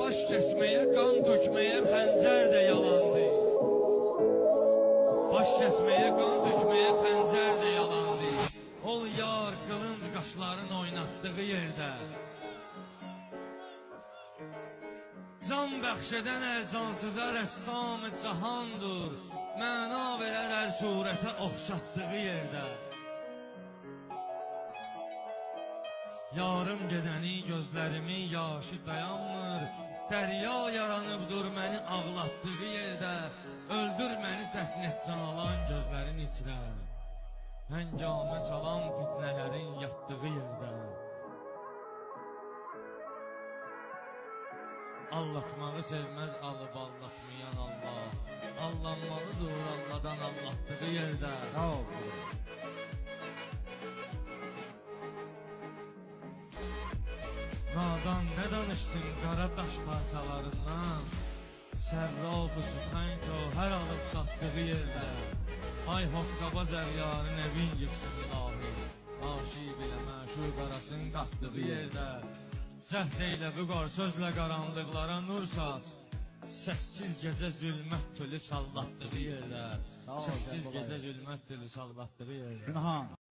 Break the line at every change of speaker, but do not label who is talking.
Baş kesmeye, kan tökmeye xəncər də yalandı. Baş kesmeye, kan tökmeye xəncər də yalandı. Ol yar qılınc qaşların oynatdığı yerdə. Can bəxş edən hər cansıza rəssam-ı cahandır. Məna verər hər surətə oxşatdığı yerdə. Yarım gedəni gözlərimin yaşı dayanmır. Dərya yaranıbdır məni ağlatdığı yerdə. Öldür məni dəfn et can alan gözlərin içrə. Həngamə salam fitnələrin yatdığı yerdə. Allatmağı sevməz alıp allatmayan Allah. Allanmalıdır Allah'dan allatdığı yerdə. Nadan ne danışsın qara daş parçalarından. Sərraf-ı süxənk o hər alıb satdığı yerdə. Ay hoqqaba zəryarın evin yıksın ilahi. Aşib ilə məşur qarasın qatdığı yerdə. Cəhd eylə vüqar sözlə qaranlıqlara nur saç. Səssiz gecə zülmət tülü sallatdığı yerdə. Səssiz gecə zülmət tülü sallatdığı yerdə.